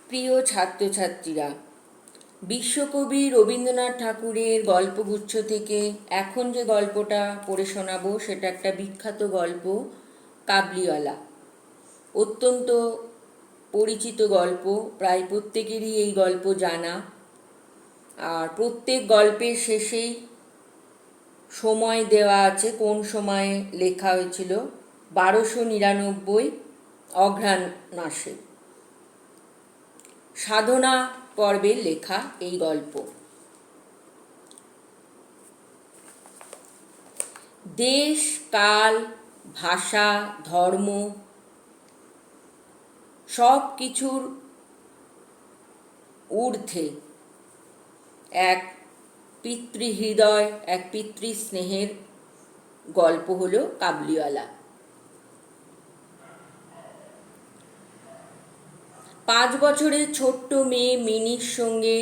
প্রিয় ছাত্রছাত্রীরা, বিশ্বকবি রবীন্দ্রনাথ ঠাকুরের গল্পগুচ্ছ থেকে এখন যে গল্পটা পড়ে শোনাবো সেটা একটা বিখ্যাত গল্প, কাবুলিওয়ালা। অত্যন্ত পরিচিত গল্প, প্রায় প্রত্যেকেরই এই গল্প জানা। আর প্রত্যেক গল্পের শেষেই সময় দেওয়া আছে, কোন সময়ে লেখা হয়েছিল। 1299 অঘ্রাণ মাসে সাধনা পর্বের লেখা এই গল্প। দেশ, কাল, ভাষা, ধর্ম সব কিছুর ঊর্ধ্বে এক পিতৃহৃদয়, এক পিতৃস্নেহের গল্প হলো কাবুলিওয়ালা। 5 বছরের ছোট্ট মেয়ে মিনির সঙ্গে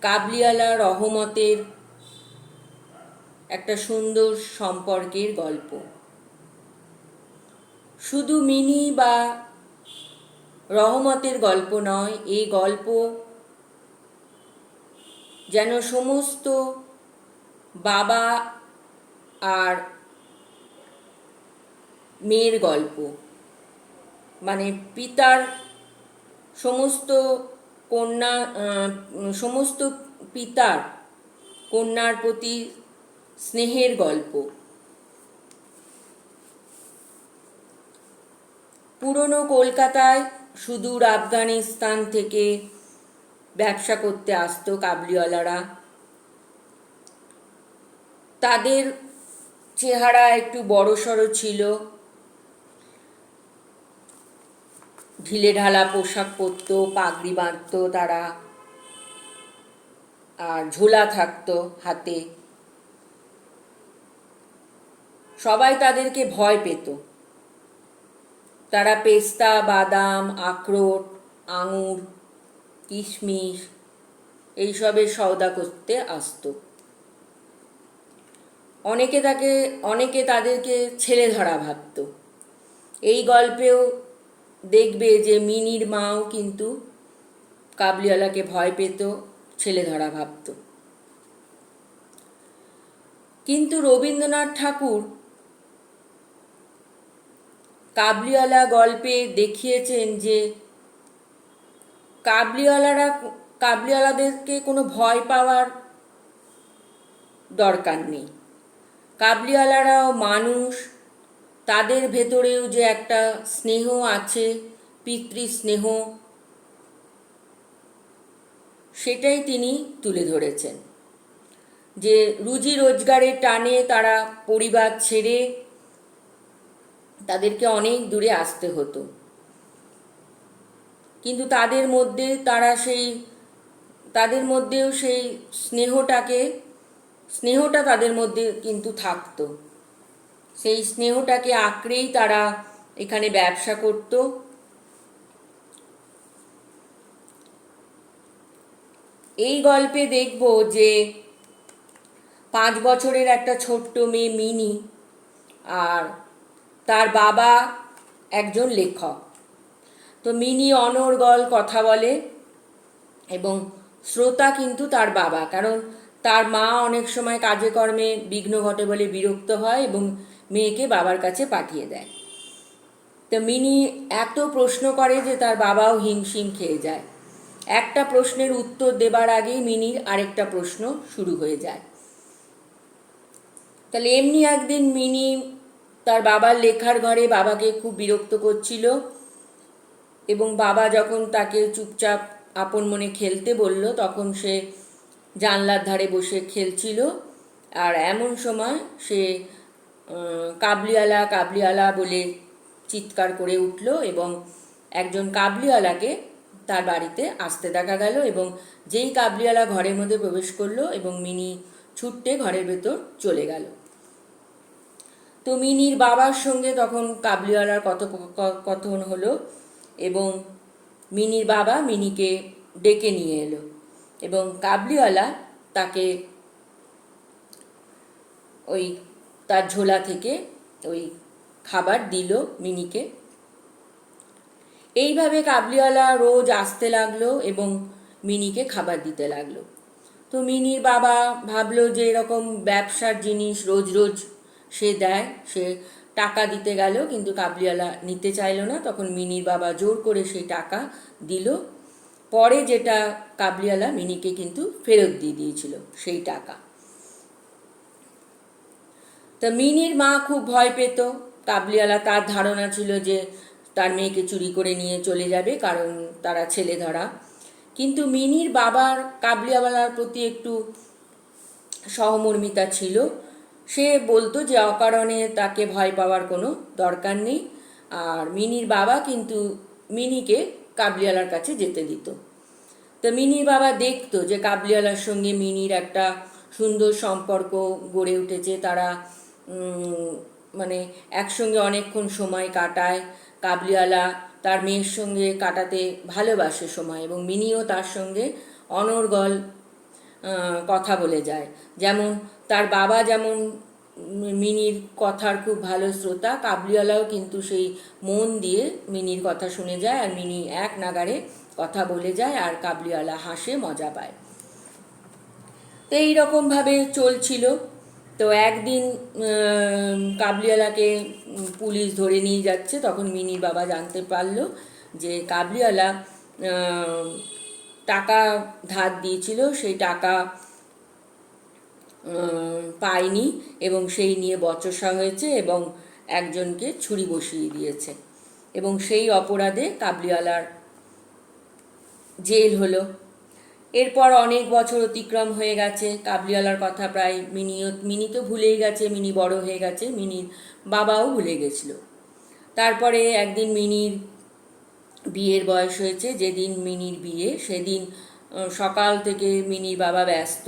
কাবুলিওয়ালা রহমতের একটা সুন্দর সম্পর্কের গল্প। শুধু মিনি বা রহমতের গল্প নয়, এই গল্প যেন সমস্ত বাবা আর মেয়ের গল্প। মানে পিতার সমস্ত কন্যা, সমস্ত পিতার কন্যার প্রতি স্নেহের গল্প। পুরনো কলকাতায় সুদূর আফগানিস্তান থেকে ব্যবসা করতে আসতো কাবুলিওয়ালারা। তাদের চেহারা একটু বড়সড় ছিল, ঢিলেঢালা পোশাক পরতো, পাগড়ি বাঁধতো তারা, আর ঝোলা থাকতো হাতে। সবাই তাদেরকে ভয় পেত। তারা পেস্তা, বাদাম, আখরোট, আঙুর, কিশমিশ এইসবের সওদা করতে আসতো। অনেকে তাদেরকে ছেলে ধরা ভাবত। এই গল্পেও দেখবে যে মিনির মাও কিন্তু কাবুলিওয়ালাকে ভয় পেত, ছেলে ধরা ভাবত। কিন্তু রবীন্দ্রনাথ ঠাকুর কাবুলিওয়ালা গল্পে দেখিয়েছেন যে কাবুলিওয়ালাদেরকে কোনো ভয় পাওয়ার দরকার নেই। কাবুলিওয়ালারাও মানুষ, তাদের ভেতরেও যে একটা স্নেহ আছে, পিতৃস্নেহ, সেটাই তিনি তুলে ধরেছেন। যে রুজি রোজগারের টানে তারা পরিবার ছেড়ে তাদেরকে অনেক দূরে আসতে হতো, কিন্তু তাদের মধ্যেও সেই স্নেহটা তাদের মধ্যে কিন্তু থাকতো। সেই স্নেহটাকে আঁকড়েই তারা এখানে ব্যবসা করত। এই গল্পে দেখব যে 5 বছরের একটা ছোট্ট মেয়ে মিনি, আর তার বাবা একজন লেখক। তো মিনি অনর্গল কথা বলে এবং শ্রোতা কিন্তু তার বাবা, কারণ তার মা অনেক সময় কাজে কর্মে বিঘ্ন ঘটে বলে বিরক্ত হয় এবং মেয়েকে বাবার কাছে পাঠিয়ে দেয়। তো মিনি এত প্রশ্ন করে যে তার বাবাও হিমশিম খেয়ে যায়। একটা প্রশ্নের উত্তর দেবার আগেই মিনির আরেকটা প্রশ্ন শুরু হয়ে যায়। তাহলে এমনি একদিন মিনি তার বাবার লেখার ঘরে বাবাকে খুব বিরক্ত করছিল, এবং বাবা যখন তাকে চুপচাপ আপন মনে খেলতে বলল, তখন সে জানলার ধারে বসে খেলছিল। আর এমন সময় সে কাবুলিওয়ালা কাবুলিওয়ালা বলে চিৎকার করে উঠল, এবং একজন কাবুলিওয়ালাকে তার বাড়িতে আসতে দেখা গেল, এবং যেই কাবুলিওয়ালা ঘরের মধ্যে প্রবেশ করলো এবং মিনি ছুট্টে ঘরের ভেতর চলে গেল। তো মিনির বাবার সঙ্গে তখন কাবুলিওয়ালার কথোপকথন হলো, এবং মিনির বাবা মিনিকে ডেকে নিয়ে এলো, এবং কাবুলিওয়ালা তাকে ওই তার ঝোলা থেকে ওই খাবার দিল মিনিকে। এইভাবে কাবলিওয়ালা রোজ আসতে লাগলো এবং মিনিকে খাবার দিতে লাগলো। তো মিনির বাবা ভাবলো যে এরকম ব্যবসার জিনিস রোজ রোজ সে দেয়, সে টাকা দিতে গেল, কিন্তু কাবলিওয়ালা নিতে চাইলো না। তখন মিনির বাবা জোর করে সেই টাকা দিল। পরে যেটা কাবলিওয়ালা মিনিকে কিন্তু ফেরত দিয়ে দিয়েছিল সেই টাকা। তা মিনির মা খুব ভয় পেত। কাবলিওয়ালা, তার ধারণা ছিল যে তার মেয়েকে চুরি করে নিয়ে চলে যাবে, কারণ তারা ছেলে ধরা। কিন্তু মিনির বাবার কাবলিওয়ালার প্রতি একটু সহমর্মিতা ছিল। সে বলতো যে অকারণে তাকে ভয় পাওয়ার কোনো দরকার নেই। আর মিনির বাবা কিন্তু মিনিকে কাবলিওয়ালার কাছে যেতে দিত। তো মিনির বাবা দেখতো যে কাবলিওয়ালার সঙ্গে মিনির একটা সুন্দর সম্পর্ক গড়ে উঠেছে। তারা মানে একসঙ্গে অনেকক্ষণ সময় কাটায়। কাবলিওয়ালা তার মেয়ের সঙ্গে কাটাতে ভালোবাসে সময়, এবং মিনিও তার সঙ্গে অনর্গল কথা বলে যায়। যেমন তার বাবা যেমন মিনির কথার খুব ভালো শ্রোতা, কাবলিওয়ালাও কিন্তু সেই মন দিয়ে মিনির কথা শুনে যায়, আর মিনি এক নাগাড়ে কথা বলে যায়, আর কাবলিওয়ালা হাসে, মজা পায়। তো এইরকমভাবে চলছিল। তো একদিন কাবলিওয়ালাকে পুলিশ ধরে নিয়ে যাচ্ছে। তখন মিনির বাবা জানতে পারলো যে কাবলিওয়ালা টাকা ধার দিয়েছিল, সেই টাকা পায়নি, এবং সেই নিয়ে বচসা হয়েছে এবং একজনকে ছুরি বসিয়ে দিয়েছে, এবং সেই অপরাধে কাবলিওয়ালার জেল হলো। এরপর অনেক বছর অতিক্রম হয়ে গেছে। কাবলিওয়ালার কথা প্রায় মিনি তো ভুলেই গেছে, মিনি বড় হয়ে গেছে, মিনির বাবাও ভুলে গেছিল। তারপরে একদিন মিনির বিয়ের বয়স হয়েছে। যেদিন মিনির বিয়ে সেদিন সকাল থেকে মিনির বাবা ব্যস্ত,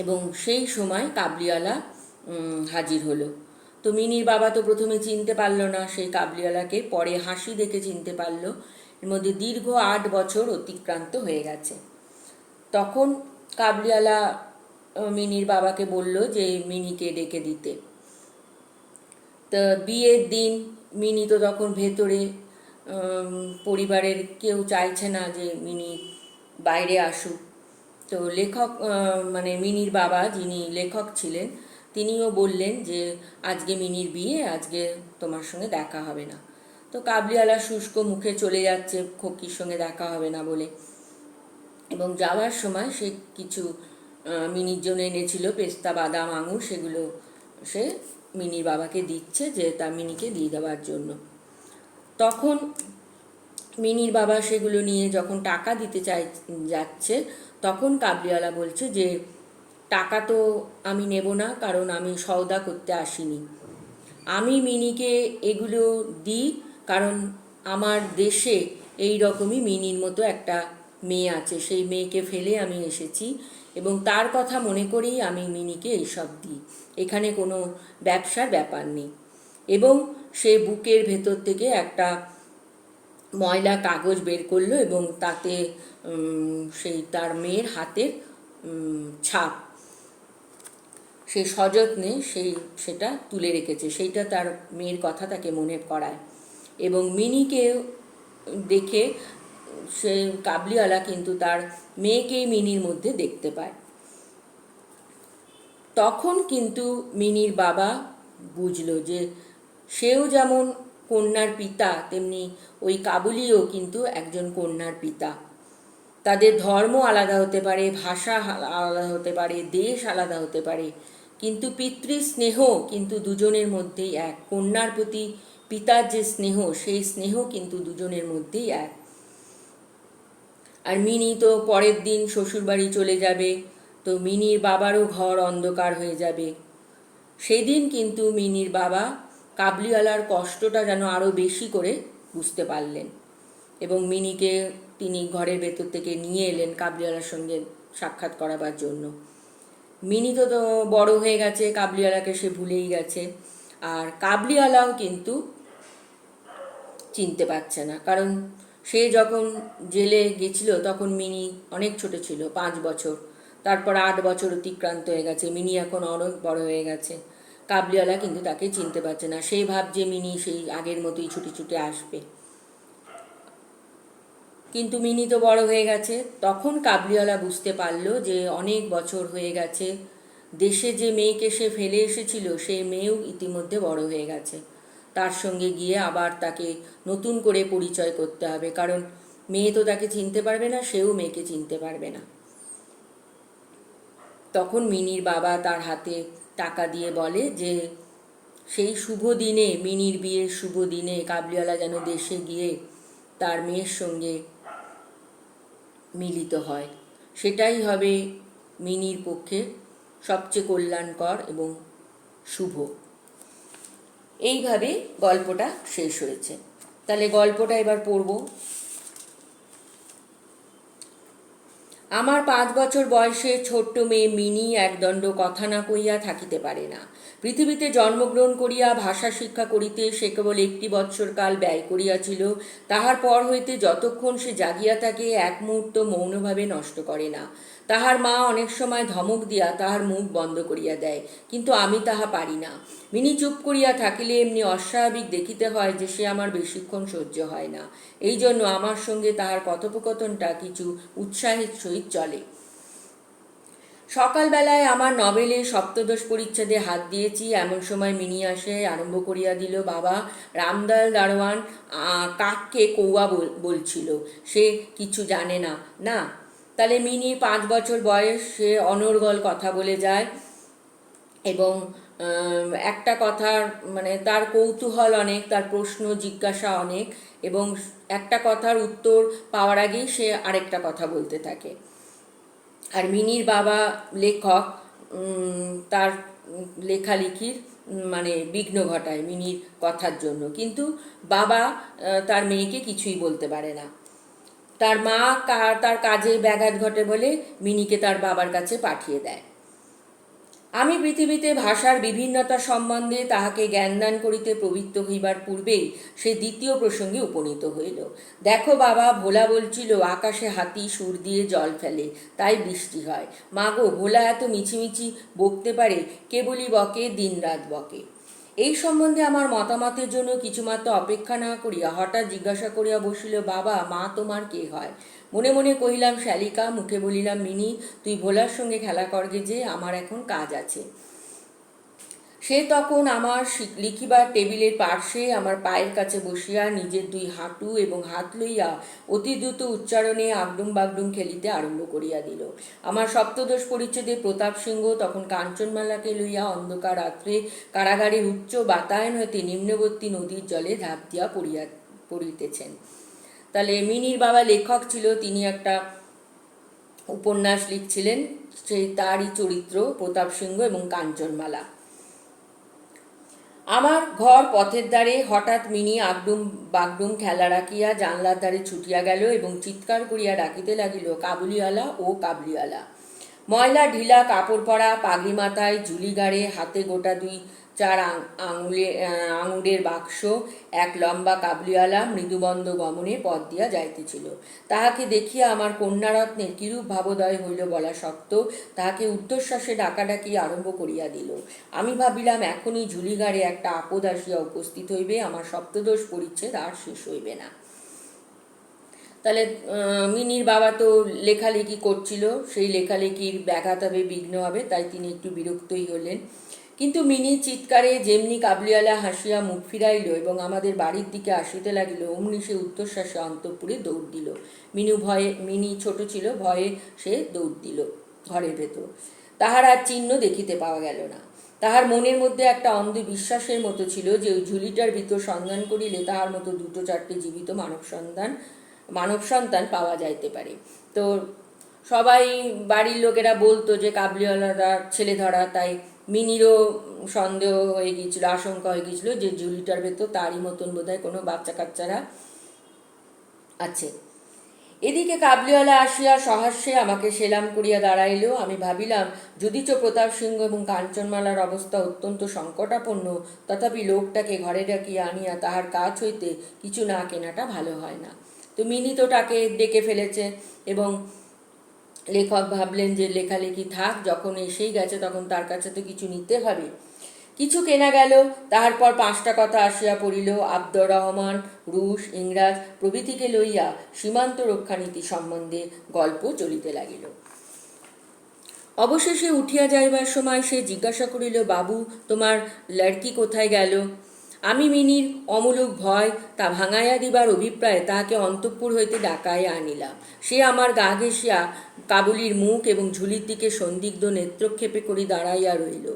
এবং সেই সময় কাবলিওয়ালা হাজির হলো। তো মিনির বাবা তো প্রথমে চিনতে পারলো না সেই কাবলিওয়ালাকে, পরে হাসি দেখে চিনতে পারলো। এর মধ্যে দীর্ঘ 8 বছর অতিক্রান্ত হয়ে গেছে। তখন কাবলিওয়ালা মিনির বাবাকে বলল যে মিনিকে ডেকে দিতে। তো বিয়ের দিন মিনি তো তখন ভেতরে, পরিবারের কেউ চাইছে না যে মিনি বাইরে আসুক। তো লেখক, মানে মিনির বাবা যিনি লেখক ছিলেন, তিনিও বললেন যে আজকে মিনির বিয়ে, আজকে তোমার সঙ্গে দেখা হবে না। তো কাবলিওয়ালা শুষ্ক মুখে চলে যাচ্ছে খোকির সঙ্গে দেখা হবে না বলে, এবং যাওয়ার সময় সে কিছু মিনির জন্য এনেছিল পেস্তা, বাদাম, আঙুর, সেগুলো সে মিনির বাবাকে দিচ্ছে যে তার মিনিকে দিয়ে দেওয়ার জন্য। তখন মিনির বাবা সেগুলো নিয়ে যখন টাকা দিতে যাচ্ছে, তখন কাবলিওয়ালা বলছে যে টাকা তো আমি নেব না, কারণ আমি সওদা করতে আসিনি। আমি মিনিকে এগুলো দিই কারণ আমার দেশে এই রকমই মিনির মতো একটা মেয়ে আছে, সেই মেয়েকে ফেলে আমি এসেছি, এবং তার কথা মনে করেই আমি মিনিকে এইসব দিই। এখানে কোনো ব্যবসার ব্যাপার নেই। এবং সে বুকের ভেতর থেকে একটা ময়লা কাগজ বের করলো, এবং তাতে সেই তার মেয়ের হাতের ছাপ সে সযত্নে সেটা তুলে রেখেছে। সেইটা তার মেয়ের কথা তাকে মনে করায়। এবং মিনিকে দেখে সে কাবলিওয়ালা কিন্তু তার মেয়েকেই মিনির মধ্যে দেখতে পায়। তখন কিন্তু মিনির বাবা বুঝলো যে সেও যেমন কন্যার পিতা, তেমনি ওই কাবুলিও কিন্তু একজন কন্যার পিতা। তাদের ধর্ম আলাদা হতে পারে, ভাষা আলাদা হতে পারে, দেশ আলাদা হতে পারে, কিন্তু পিতৃস্নেহ কিন্তু দুজনের মধ্যেই এক। কন্যার প্রতি পিতার যে স্নেহ, সেই স্নেহ কিন্তু দুজনের মধ্যেই এক। আর মিনি তো পরের দিন শ্বশুরবাড়ি চলে যাবে, তো মিনির বাবারও ঘর অন্ধকার হয়ে যাবে। সেদিন কিন্তু মিনির বাবা কাবলিওয়ালার কষ্টটা যেন আরও বেশি করে বুঝতে পারলেন, এবং মিনিকে তিনি ঘরের ভেতর থেকে নিয়ে এলেন কাবলিওয়ালার সঙ্গে সাক্ষাৎ করাবার জন্য। মিনি তো বড় হয়ে গেছে, কাবলিওয়ালাকে সে ভুলেই গেছে। আর কাবলিওয়ালাও কিন্তু চিনতে পারছে না, কারণ সে যখন জেলে গেছিল তখন মিনি অনেক ছোট ছিল, 5 বছর। তারপর 8 বছর অতিক্রান্ত হয়ে গেছে, মিনি এখন অনেক বড় হয়ে গেছে। কাবলিওয়ালা কিন্তু তাকে চিনতে পারছে না। সেই ভাবছে মিনি সেই আগের মতোই ছুটে ছুটে আসবে। কিন্তু মিনি তো বড় হয়ে গেছে। তখন কাবুলিওয়ালা বুঝতে পারলো যে অনেক বছর হয়ে গেছে, দেশে যে মেয়েকে সে ফেলে এসেছিল সেই মেয়েও ইতিমধ্যে বড় হয়ে গেছে। তার সঙ্গে গিয়ে আবার তাকে নতুন করে পরিচয় করতে হবে, কারণ মেয়ে তো তাকে চিনতে পারবে না, সেও মেয়েকে চিনতে পারবে না। তখন মিনির বাবা তার হাতে টাকা দিয়ে বলে যে সেই শুভ দিনে, মিনির বিয়ের শুভ দিনে কাবুলিওয়ালা যেন দেশে গিয়ে তার মেয়ের সঙ্গে মিলিত হয়। সেটাই হবে মিনির পক্ষে সবচেয়ে কল্যাণকর এবং শুভ। এইভাবে গল্পটা শেষ হয়েছে। তাহলে গল্পটা এবার পড়ব। আমার 5 বছর বয়সের ছোট্ট মেয়ে মিনি একদণ্ড কথা না কইয়া থাকিতে পারে না। পৃথিবীতে জন্মগ্রহণ করিয়া ভাষা শিক্ষা করিতে সে কেবল 1 বৎসর কাল ব্যয় করিয়াছিল। তাহার পর হইতে যতক্ষণ সে জাগিয়া থাকে এক মুহূর্ত মৌনভাবে নষ্ট করে না। তাহার মা অনেক সময় ধমক দিয়া তাহার মুখ বন্ধ করিয়া দেয়, কিন্তু আমি তাহা পারি না। মিনি চুপ করিয়া থাকিলে এমনি অস্বাভাবিক দেখিতে হয় যে সে আমার বেশিক্ষণ সহ্য হয় না। এই জন্য আমার সঙ্গে তাহার কথোপকথনটা কিছু উৎসাহের সহিত চলে। সকালবেলায় আমার নভেলে সপ্তদশ পরিচ্ছেদে হাত দিয়েছি, এমন সময় মিনি আসে আরম্ভ করিয়া দিল, বাবা, রামদয়াল দারোয়ান কাককে কৌয়া বলছিল, সে কিছু জানে না। না? তাহলে মিনি 5 বছর বয়স, সে অনর্গল কথা বলে যায় এবং একটা কথার মানে তার কৌতূহল অনেক, তার প্রশ্ন জিজ্ঞাসা অনেক, এবং একটা কথার উত্তর পাওয়ার আগেই সে আরেকটা কথা বলতে থাকে। আর মিনির বাবা লেখক, তার লেখালেখির মানে বিঘ্ন ঘটায় মিনির কথার জন্য, কিন্তু বাবা তার মেয়েকে কিছুই বলতে পারে না। তার মা তার কাজে ব্যাঘাত ঘটে বলে মিনিকে তার বাবার কাছে পাঠিয়ে দেয়। আমি পৃথিবীতে ভাষার বিভিন্নতা সম্বন্ধে তাহাকে জ্ঞানদান করিতে প্রবৃত্ত হইবার পূর্বেই সে দ্বিতীয় প্রসঙ্গে উপনীত হইল। দেখো বাবা, ভোলা বলছিল আকাশে হাতি সুর দিয়ে জল ফেলে, তাই বৃষ্টি হয়। মাগো, ভোলা এত মিছিমিছি বকতে পারে, কেবলই বকে, দিনরাত বকে। এই সম্বন্ধে আমার মতামতের জন্য কিছুমাত্র অপেক্ষা না করিয়া হঠাৎ জিজ্ঞাসা করিয়া বসিল, বাবা, মা তোমার কে হয়? মনে মনে কহিলাম শালিকা, মুখে বলিলাম মিনি, তুই ভোলার সঙ্গে খেলা করগে যে, আমার এখন কাজ আছে। সে তখন আমার লিখিবার টেবিলের পার্শ্বে আমার পায়ের কাছে বসিয়া নিজের 2 হাঁটু এবং হাত লইয়া অতি দ্রুত উচ্চারণে আগডুম বাগডুম খেলিতে আরম্ভ করিয়া দিল। আমার সপ্তদশ পরিচ্ছেদে প্রতাপ সিংহ তখন কাঞ্চনমালাকে লইয়া অন্ধকার রাত্রে কারাগারের উচ্চ বাতায়ন হইতে নিম্নবর্তী নদীর জলে ঝাঁপ দিয়া পড়িতেছেন। তাহলে মিনির বাবা লেখক ছিল, তিনি একটা উপন্যাস লিখছিলেন, সেই তারই চরিত্র প্রতাপ সিংহ এবং কাঞ্চনমালা। আমার ঘর পথের ধারে। হঠাৎ মিনি আগডুম বাগডুম খেলা রাখিয়া জানলার ধারে ছুটিয়া গেল এবং চিৎকার করিয়া ডাকিতে লাগিল, কাবুলিওয়ালা ও কাবুলিওয়ালা। ময়লা ঢিলা কাপড় পরা, পাগড়ি মাথায়, ঝুলি গাড়ে, হাতে গোটা 2-4 আঙুরের বাক্স, এক লম্বা কাবুলিওয়ালা মৃদুবন্ধ গমনে পথ দিয়া যাইতেছিল। তাহাকে দেখিয়া আমার কন্যারত্নের কিরূপ ভাবোদয় হইল বলা শক্ত। তাহাকে ঊর্ধ্বশ্বাসে ডাকাডাকি আরম্ভ করিয়া দিল। আমি ভাবিলাম এখনই ঝুলিগাড়ে একটা আপদ আসিয়া উপস্থিত হইবে, আমার সপ্তদশ পরিচ্ছেদ আর শেষ হইবে না। তাহলে মিনির বাবা তো লেখালেখি করছিল, সেই লেখালেখির ব্যাঘাত হবে, বিঘ্ন হবে, তাই তিনি একটু বিরক্তই হলেন। কিন্তু মিনির চিৎকারে যেমনি কাবুলিওয়ালা হাসিয়া মুখ ফিরাইল এবং আমাদের বাড়ির দিকে আসিতে লাগিল, অমনি সে উত্তরশ্বাসে অন্তঃপুরে দৌড় দিল। মিনি ছোট ছিল, ভয়ে সে দৌড় দিল ঘরের ভেতর। তাহার আর চিহ্ন দেখিতে পাওয়া গেল না। তাহার মনের মধ্যে একটা অন্ধ বিশ্বাসের মতো ছিল যে ওই ঝুলিটার ভিতর সন্ধান করিলে তাহার মতো 2-4টে জীবিত মানব সন্তান পাওয়া যাইতে পারে। তো সবাই বাড়ির লোকেরা বলতো যে কাবুলিওয়ালারা ছেলে ধরা, তাই মিনিরও সন্দেহ হয়ে গিয়েছিল, আশঙ্কা হয়ে গিয়েছিল যে ঝুলিটার ভেতর তারই মতন বোধহয় কোনো বাচ্চা কাচ্চারা আছে। এদিকে কাবুলিওয়ালা আসিয়া সহাস্যে আমাকে সেলাম করিয়া দাঁড়াইল। আমি ভাবিলাম যদিচ প্রতাপ সিংহ এবং কাঞ্চনমালার অবস্থা অত্যন্ত সংকটাপন্ন, তথাপি লোকটাকে ঘরে ডাকিয়া আনিয়া তাহার কাছ হইতে কিছু না কেনাটা ভালো হয় না। তো মিনি তো তাকে ডেকে ফেলেছে এবং লেখক ভাবলেন যে লেখালেখি থাক, যখন এসেই গেছে তখন তার কাছে তো কিছু নিতে হবে। কিছু কেনা গেল, তাহার পর 5টা কথা আসিয়া পড়িল। আব্দুর রহমান রুশ ইংরাজ প্রভৃতিকে লইয়া সীমান্ত রক্ষানীতি সম্বন্ধে গল্প চলিতে লাগিল। অবশেষে উঠিয়া যাইবার সময় সে জিজ্ঞাসা করিল, বাবু, তোমার লড়কি কোথায় গেল? আমি মিনির অমূলক ভয় তা ভাঙাইয়া দিবার অভিপ্রায়ে তাহাকে অন্তঃপুর হইতে ডাকাইয়া আনিলাম। সে আমার গা ঘেঁষিয়া কাবুলির মুখ এবং ঝুলির দিকে সন্দিগ্ধ নেত্রক্ষেপে করি দাঁড়াইয়া রহিল।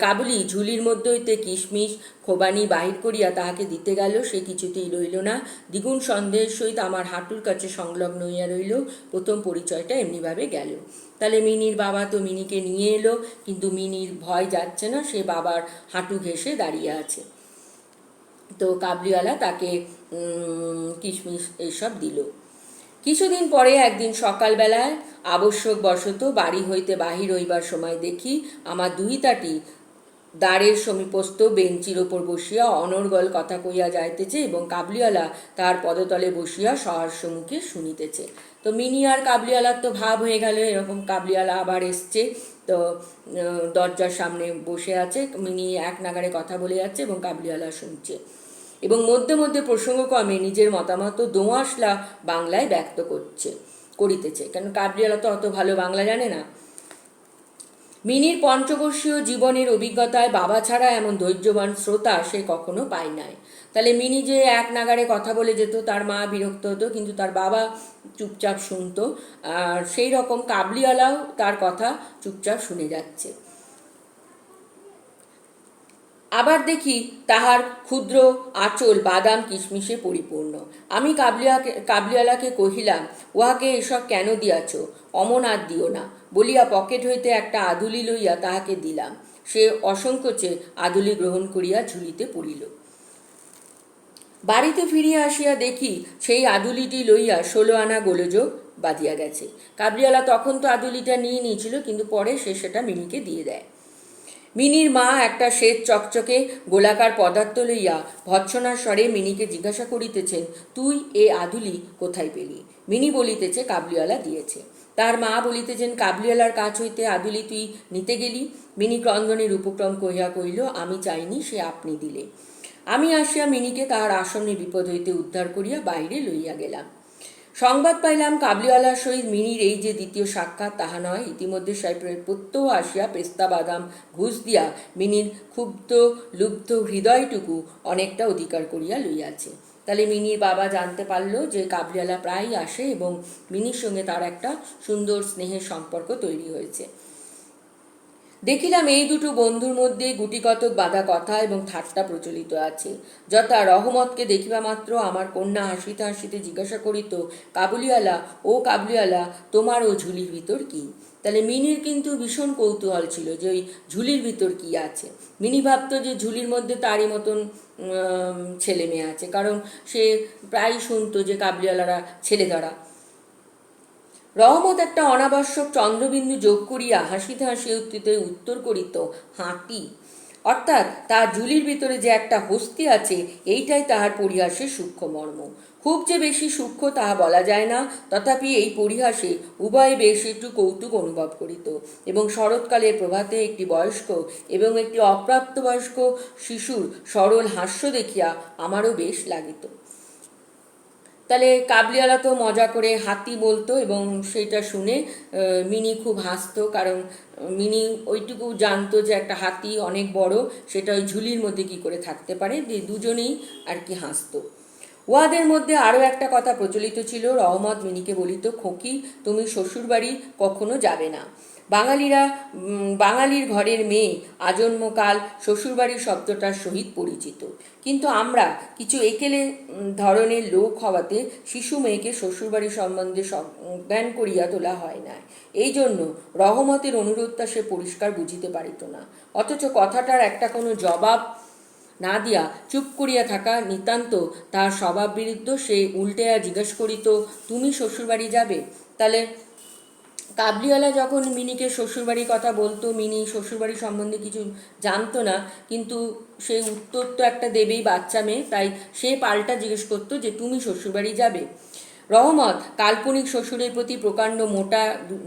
কাবুলি ঝুলির মধ্যে হইতে কিশমিশ খোবানি বাহির করিয়া তাহাকে দিতে গেল। সে কিছুতেই রইল না, দ্বিগুণ সন্দেহের সহিত আমার হাঁটুর কাছে সংলগ্ন হইয়া রইল। প্রথম পরিচয়টা এমনিভাবে গেল। তাহলে মিনির বাবা তো মিনিকে নিয়ে এলো, কিন্তু মিনির ভয় যাচ্ছে না, সে বাবার হাঁটু ঘেঁষে দাঁড়িয়ে আছে। তো কাবলিওয়ালা তাকে কিশমিশ এইসব দিল। কিছুদিন পরে একদিন সকালবেলায় আবশ্যকবশত বাড়ি হইতে বাহির হইবার সময় দেখি আমার দুহিতাটি দ্বারের সমীপস্থ বেঞ্চির ওপর বসিয়া অনর্গল কথা কইয়া যাইতেছে এবং কাবলিওয়ালা তার পদতলে বসিয়া সহাস্য মুখে শুনিতেছে। তো মিনি আর কাবলিওয়ালার তো ভাব হয়ে গেল, এরকম কাবলিওয়ালা আবার এসছে, তো দরজার সামনে বসে আছে, মিনি এক নাগাড়ে কথা বলে যাচ্ছে এবং কাবলিওয়ালা শুনছে এবং মধ্যে মধ্যে প্রসঙ্গক্রমে নিজের মতামত দোঁয়াশলা বাংলায় ব্যক্ত করিতেছে, কারণ কাবলিওয়ালা তো অত ভালো বাংলা জানে না। মিনির পঞ্চবর্ষীয় জীবনের অভিজ্ঞতায় বাবা ছাড়া এমন ধৈর্যবান শ্রোতা সে কখনো পায় নাই। তাহলে মিনি যে এক নাগাড়ে কথা বলে যেত, তার মা বিরক্ত হতো, কিন্তু তার বাবা চুপচাপ শুনতো, আর সেই রকম কাবলিওয়ালাও তার কথা চুপচাপ শুনে যাচ্ছে। আবার দেখি তাহার ক্ষুদ্র আঁচল বাদাম কিশমিশে পরিপূর্ণ। আমি কাবলিওয়ালাকে কহিলাম, উহাকে এসব কেন দিয়াছ? অমন আর দিও না বলিয়া পকেট হইতে একটা আদুলি লইয়া তাহাকে দিলাম। সে অসংকোচে আদুলি গ্রহণ করিয়া ঝুলিতে পড়িল। বাড়িতে ফিরিয়া আসিয়া দেখি সেই আদুলিটি লইয়া 16 আনা গোলযোগ বাঁধিয়া গেছে। কাবলিওয়ালা তখন তো আদুলিটা নিয়ে নিয়েছিল, কিন্তু পরে সে সেটা মিনিকে দিয়ে দেয়। মিনির মা একটা শ্বেত চকচকে গোলাকার পদার্থ লইয়া ভৎসনার স্বরে মিনিকে জিজ্ঞাসা করিতেছেন, তুই এ আদুলি কোথায় পেলি? মিনি বলিতেছে, কাবলিওয়ালা দিয়েছে। তার মা বলিতেছেন, কাবলিওয়ালার কাছ হইতে আদুলি তুই নিতে গেলি? মিনি ক্রন্দনের উপক্রম কহিয়া কহিল, আমি চাইনি, সে আপনি দিলে। আমি আসিয়া মিনিকে তাহার আসন্ন বিপদ হইতে উদ্ধার করিয়া বাইরে লইয়া গেলাম। সংবাদ পাইলাম কাবলিওয়ালার সহিত মিনির এই যে দ্বিতীয় সাক্ষাৎ, তাহা নয়। ইতিমধ্যে সাহেবের প্রত্যহ আসিয়া পেস্তা বাদাম ঘুষ দিয়া মিনির ক্ষুব্ধ লুব্ধ হৃদয়টুকু অনেকটা অধিকার করিয়া লইয়াছে। তাহলে মিনির বাবা জানতে পারল যে কাবলিওয়ালা প্রায়ই আসে এবং মিনির সঙ্গে তার একটা সুন্দর স্নেহের সম্পর্ক তৈরি হয়েছে। দেখিলাম এই দুটো বন্ধুর মধ্যে গুটিকতক বাঁধা কথা এবং ঠাট্টা প্রচলিত আছে। যথা, রহমতকে দেখিবা মাত্র আমার কন্যা হাসিতে হাসিতে জিজ্ঞাসা করিত, কাবুলিওয়ালা, ও কাবুলিওয়ালা, তোমার ও ঝুলির ভিতর কি? তাহলে মিনির কিন্তু ভীষণ কৌতূহল ছিল যে ওই ঝুলির ভিতর কি আছে। মিনি ভাবতো যে ঝুলির মধ্যে তারই মতন ছেলে মেয়ে আছে, কারণ সে প্রায় শুনতো যে কাবুলিওয়ালারা ছেলে ধরা। রহমত একটা অনাবশ্যক চন্দ্রবিন্দু যোগ করিয়া হাসিতে হাসিতে উত্তর করিত, হাতি। অর্থাৎ তার ঝুলির ভিতরে যে একটা হস্তি আছে, এইটাই তাহার পরিহাসের সূক্ষ্ম মর্ম। খুব যে বেশি সূক্ষ্ম তাহা বলা যায় না, তথাপি এই পরিহাসে উভয়ে বেশ একটু কৌতুক অনুভব করিত এবং শরৎকালের প্রভাতে একটি বয়স্ক এবং একটি অপ্রাপ্তবয়স্ক শিশুর সরল হাস্য দেখিয়া আমারও বেশ লাগিত। তাহলে কাবলিওয়ালা তো মজা করে হাতি বলতো এবং সেইটা শুনে মিনি খুব হাসতো, কারণ মিনি ওইটুকু জানতো যে একটা হাতি অনেক বড়, সেটা ওই ঝুলির মধ্যে কি করে থাকতে পারে। দুজনেই আর কি হাসতো। উহাদের মধ্যে আরও একটা কথা প্রচলিত ছিল। রহমত মিনিকে বলিত, খোকি, তুমি শ্বশুরবাড়ি কখনো যাবে না। বাঙালির ঘরের মেয়ে আজন্মকাল শ্বশুরবাড়ির শব্দটার সহিত পরিচিত, কিন্তু আমরা কিছু একেলে ধরনের লোক হওয়াতে শিশু মেয়েকে শ্বশুরবাড়ি সম্বন্ধে জ্ঞান করিয়া তোলা হয় না। এই জন্য রহমতের অনুরোধটা সে পরিষ্কার বুঝিতে পারিত না, অথচ কথাটার একটা কোনো জবাব না দিয়া চুপ করিয়া থাকা নিতান্ত তার স্বভাব বিরুদ্ধ। সে উল্টেয়া জিজ্ঞাসা করিত, তুমি শ্বশুরবাড়ি যাবে? তাহলে কাবলিওয়ালা যখন মিনিকে শ্বশুরবাড়ির কথা বলতো, মিনি শ্বশুরবাড়ি সম্বন্ধে কিছু জানতো না, কিন্তু সেই উত্তর তো একটা দেবেই, বাচ্চা মেয়ে, তাই সে পাল্টা জিজ্ঞেস করতো যে তুমি শ্বশুরবাড়ি যাবে? রহমত কাল্পনিক শ্বশুরের প্রতি প্রকাণ্ড মোটা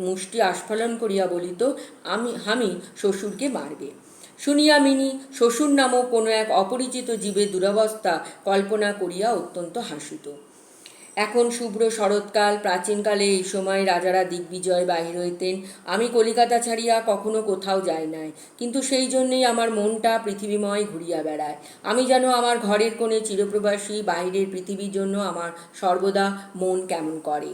মুষ্টি আস্ফালন করিয়া বলিত, আমি শ্বশুরকে মারবে। শুনিয়া মিনি শ্বশুর নামক কোনো এক অপরিচিত জীবের দুরবস্থা কল্পনা করিয়া অত্যন্ত হাসিত। এখন শুভ্র শরৎকাল। প্রাচীনকালে এই সময় রাজারা দিগ্বিজয় বাহির হইতেন। আমি কলিকাতা ছাড়িয়া কখনো কোথাও যাই নাই, কিন্তু সেই জন্যেই আমার মনটা পৃথিবীময় ঘুরিয়া বেড়ায়। আমি যেন আমার ঘরের কোণে চিরপ্রবাসী, বাহিরের পৃথিবীর জন্য আমার সর্বদা মন কেমন করে।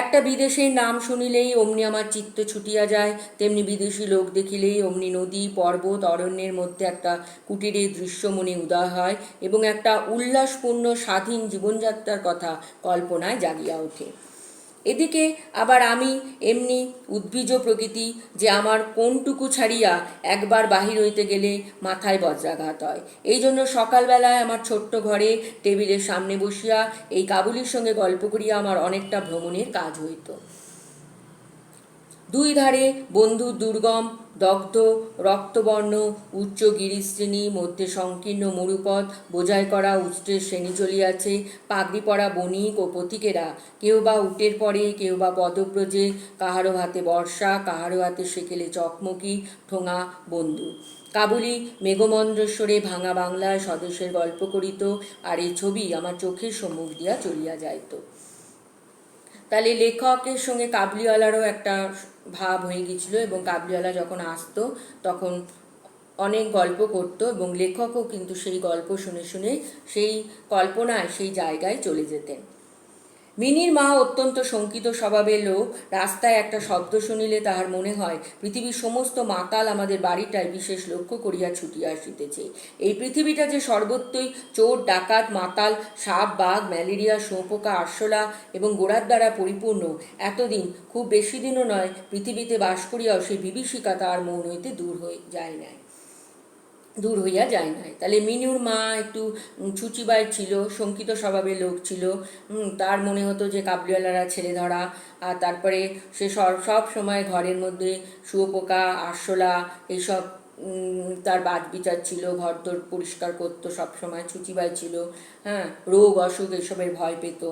একটা বিদেশের নাম শুনিলেই অমনি আমার চিত্ত ছুটিয়া যায়, তেমনি বিদেশি লোক দেখিলেই অমনি নদী, পর্বত, অরণ্যের মধ্যে একটা কুটিরের দৃশ্য মনে উদয় হয় এবং একটা উল্লাসপূর্ণ স্বাধীন জীবনযাত্রার কথা কল্পনায় জাগিয়া ওঠে। এদিকে আবার আমি এমনি উদ্ভিজ প্রকৃতি যে আমার কোনটুকু ছাড়িয়া একবার বাহির হইতে গেলে মাথায় বজ্রাঘাত হয়। এই জন্য সকালবেলায় আমার ছোট্ট ঘরে টেবিলের সামনে বসিয়া এই কাবুলির সঙ্গে গল্প করিয়া আমার অনেকটা ভ্রমণের কাজ হইত। দুই ধারে বন্ধুর দুর্গম, দগ্ধ, রক্তবর্ণ উচ্চ গিরিশ্রেণী, মধ্যে সংকীর্ণ মরুপথ, বোঝাই করা উষ্ট্রের শ্রেণী চলিয়াছে। পাগড়ি পরা বণিক ও পথিকেরা কেউ বা উটের পরে, কেউ বা পদব্রজে, কাহারও হাতে বর্ষা, কাহারও হাতে সেকেলে চকমকি, ঠোঙা বন্দুক। কাবুলি মেঘমন্দ্রেশ্বরে ভাঙা বাংলায় স্বদেশের গল্প করিত, আর এই ছবি আমার চোখের সম্মুখ দিয়া চলিয়া যাইত। তাহলে লেখকের সঙ্গে কাবুলিওয়ালারও একটা ভাব হয়ে গেছিল, এবং কাবুলিওয়ালা যখন আসতো তখন অনেক গল্প করতো, এবং লেখকও কিন্তু সেই গল্প শুনে শুনে সেই কল্পনায় সেই জায়গায় চলে যেতেন। মিনির মা অত্যন্ত শঙ্কিত স্বভাবের লোক। রাস্তায় একটা শব্দ শুনিলে তাহার মনে হয় পৃথিবীর সমস্ত মাতাল আমাদের বাড়িটায় বিশেষ লক্ষ্য করিয়া ছুটিয়া আসিতেছে। এই পৃথিবীটা যে সর্বত্রই চোর, ডাকাত, মাতাল, সাপ, বাঘ, ম্যালেরিয়া, শুঁয়োপোকা, আরশোলা এবং গোড়ার দ্বারা পরিপূর্ণ। এতদিন, খুব বেশি দিনও নয়, পৃথিবীতে বাস করিয়াও সেই বিভীষিকা তাহার মন হইতে দূর হইয়া যায় নাই। তাহলে মিনুর মা একটু ছুচিবাই ছিল, শঙ্কিত স্বভাবের লোক ছিল। তার মনে হতো যে কাবুলিওয়ালারা ছেলে ধরা, আর তারপরে সে সব সময় ঘরের মধ্যে শুঁয়োপোকা, আরশোলা এইসব তার বাদ বিচার ছিল। ঘরদোর পরিষ্কার করতো সবসময়, ছুচিবাই ছিল। রোগ অসুখ এসবের ভয় পেত।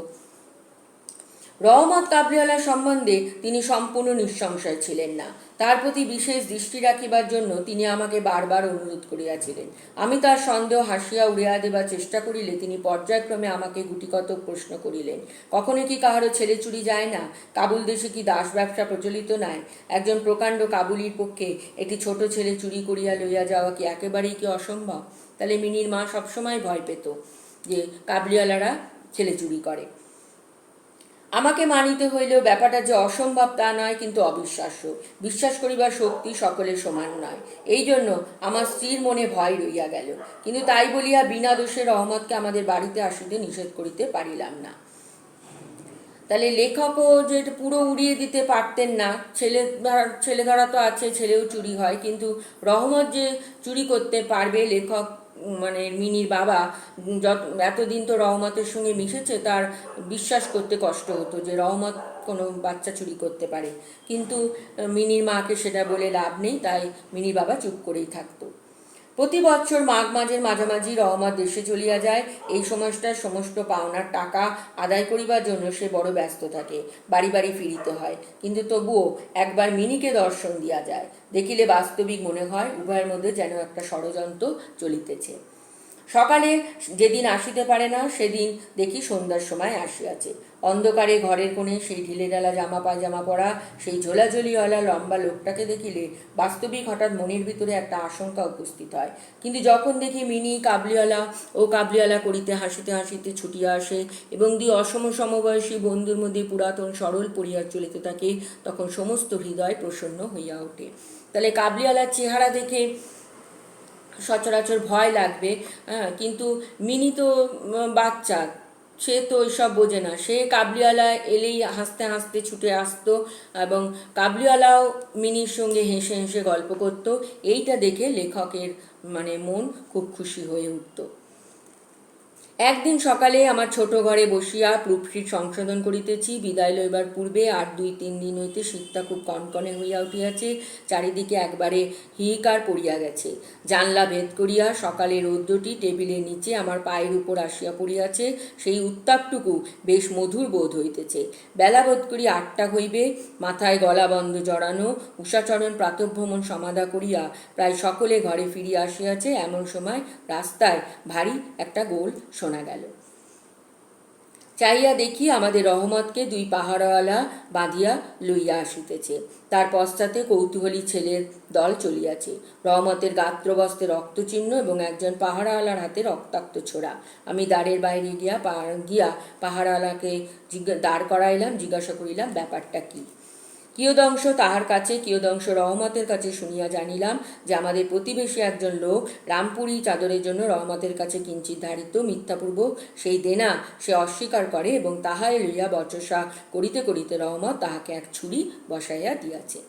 রহমত কাবুলিওয়ালা সম্বন্ধে তিনি সম্পূর্ণ নিঃসংশয় ছিলেন না। তার প্রতি বিশেষ দৃষ্টি রাখিবার জন্য তিনি আমাকে বারবার অনুরোধ করিয়াছিলেন। আমি তার সন্দেহ হাসিয়া উড়িয়া দেবার চেষ্টা করিলে তিনি পর্যায়ক্রমে আমাকে গুটিকতক প্রশ্ন করিলেন। কখনো কি কাহারও ছেলে চুরি যায় না? কাবুল দেশে কি দাস ব্যবসা প্রচলিত নাই? একজন প্রকাণ্ড কাবুলির পক্ষে একটি ছোট ছেলে চুরি করিয়া লইয়া যাওয়া কি একেবারেই কি অসম্ভব? তাহলে মিনির মা সবসময় ভয় পেত যে কাবুলিওয়ালারা ছেলে চুরি করে। আমাকে মানিতে হইলেও ব্যাপারটা যে অসম্ভব তা নয়, কিন্তু অবিশ্বাস্য। বিশ্বাস করিবার শক্তি সকলের সমান নয়। এই জন্য আমার স্ত্রীর মনে ভয় রইয়া গেল, কিন্তু তাই বলিয়া বিনা দোষে রহমতকে আমাদের বাড়িতে আসিতে নিষেধ করিতে পারিলাম না। তাহলে লেখকও যে পুরো উড়িয়ে দিতে পারতেন না। ছেলে ধরা তো আছে, ছেলেও চুরি হয়, কিন্তু রহমত যে চুরি করতে পারবে, লেখক মানে মিনির বাবা এতদিন তো রহমতের সঙ্গে মিশেছে, তার বিশ্বাস করতে কষ্ট হতো যে রহমত কোনো বাচ্চা চুরি করতে পারে। কিন্তু মিনির মাকে সেটা বলে লাভ নেই, তাই মিনির বাবা চুপ করেই থাকতো। প্রতি বছর মাঘ মাসের মাঝামাঝি রহমত দেশে চলিয়া যায়। এই সময়টার সমস্ত পাওনার টাকা আদায় করিবার জন্য সে বড় ব্যস্ত থাকে। বাড়ি বাড়ি ফিরিতে হয়, কিন্তু তবুও একবার মিনিকে দর্শন দিয়া যায়। দেখিলে বাস্তবিক মনে হয় উভয়ের মধ্যে যেন একটা ষড়যন্ত্র চলিতেছে। সকালে যেদিন আসিতে পারে না, সেদিন দেখি সন্ধ্যার সময় আসিয়াছে। অন্ধকারে ঘরের কোণে সেই ঢিলেঢালা জামা পায়জামা পরা, সেই ঝোলাঝুলিওয়ালা লম্বা লোকটাকে দেখিলে বাস্তবিক হঠাৎ মনের ভিতরে একটা আশঙ্কা উপস্থিত হয়। কিন্তু যখন দেখি মিনি কাবুলিওয়ালা করিতে হাসিতে হাসিতে ছুটিয়া আসে এবং সমবয়সী বন্ধুর মধ্যে পুরাতন সরল পরিহার চলিতে থাকে, তখন সমস্ত হৃদয় প্রসন্ন হইয়া ওঠে। তাহলে কাবুলিওয়ালার চেহারা দেখে সচরাচর ভয় লাগবে, কিন্তু মিনি তো বাচ্চা, সে তো ওইসব বোঝে না। সে কাবুলিওয়ালা এলেই হাসতে হাসতে ছুটে আসতো, এবং কাবুলিওয়ালাও মিনির সঙ্গে হেসে হেসে গল্প করতো। এইটা দেখে লেখকের মন খুব খুশি হয়ে উঠত। একদিন সকালে আমার ছোট ঘরে বসিয়া প্রুফশিট সংশোধন করিতেছি। বিদায় লইবার পূর্বে আর 2-3 দিন হইতে শীতটা খুব কনকনে হইয়া উঠিয়াছে। চারিদিকে একবারে হিহিকার পড়িয়া গেছে। জানলা ভেদ করিয়া সকালে রৌদ্রটি টেবিলের নিচে আমার পায়ের উপর আসিয়া পড়িয়াছে। সেই উত্তাপটুকু বেশ মধুর বোধ হইতেছে। বেলা বোধ করি 8টা হইবে। মাথায় গলা বন্ধ জড়ানো, উষাচরণ প্রাতঃভ্রমণ সমাধা করিয়া প্রায় সকলে ঘরে ফিরিয়া আসিয়াছে। এমন সময় রাস্তায় ভারী একটা গোল শোনা গেল। চাইয়া দেখি আমাদের রহমতকে 2 পাহারাওয়ালা বাঁধিয়া লইয়া আসিতেছে। তার পশ্চাতে কৌতূহলী ছেলের দল চলিয়াছে। রহমতের গাত্রবস্ত্রে রক্তচিহ্ন এবং একজন পাহারাওয়ালার হাতে রক্তাক্ত ছোড়া। আমি দ্বারের বাইরে গিয়া পাহারাওয়ালাকে দাঁড় করাইলাম। জিজ্ঞাসা করিলাম, ব্যাপারটা কি? কিয়দংশ তাহার কাছে, কিয়দংশ রহমতের কাছে শুনিয়া জানিলাম যে আমাদের প্রতিবেশী একজন লোক রামপুরি চাদরের জন্য রহমতের কাছে কিঞ্চিত ধারিত মিথ্যাপূর্বক সেই দেনা সে অস্বীকার করে এবং তাহাই লইয়া বচসা করিতে করিতে রহমত তাহাকে এক ছুরি বসাইয়া দিয়াছে।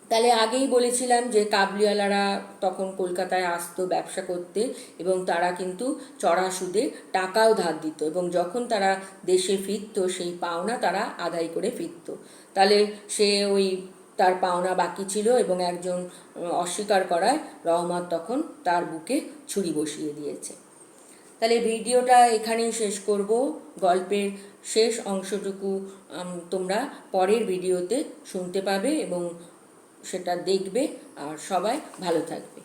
তাহলে আগেই বলেছিলাম যে কাবুলিওয়ালারা তখন কলকাতায় আসতো ব্যবসা করতে এবং তারা কিন্তু চড়া সুদে টাকাও ধার দিত এবং যখন তারা দেশে ফিরত সেই পাওনা তারা আদায় করে ফিরত। তাহলে সে ওই তার পাওনা বাকি ছিল এবং একজন অস্বীকার করায় রহমত তখন তার বুকে ছুরি বসিয়ে দিয়েছে। তাহলে ভিডিওটা এখানেই শেষ করব। গল্পের শেষ অংশটুকু তোমরা পরের ভিডিওতে শুনতে পাবে এবং সেটা দেখবে। আর সবাই ভালো থাকবে।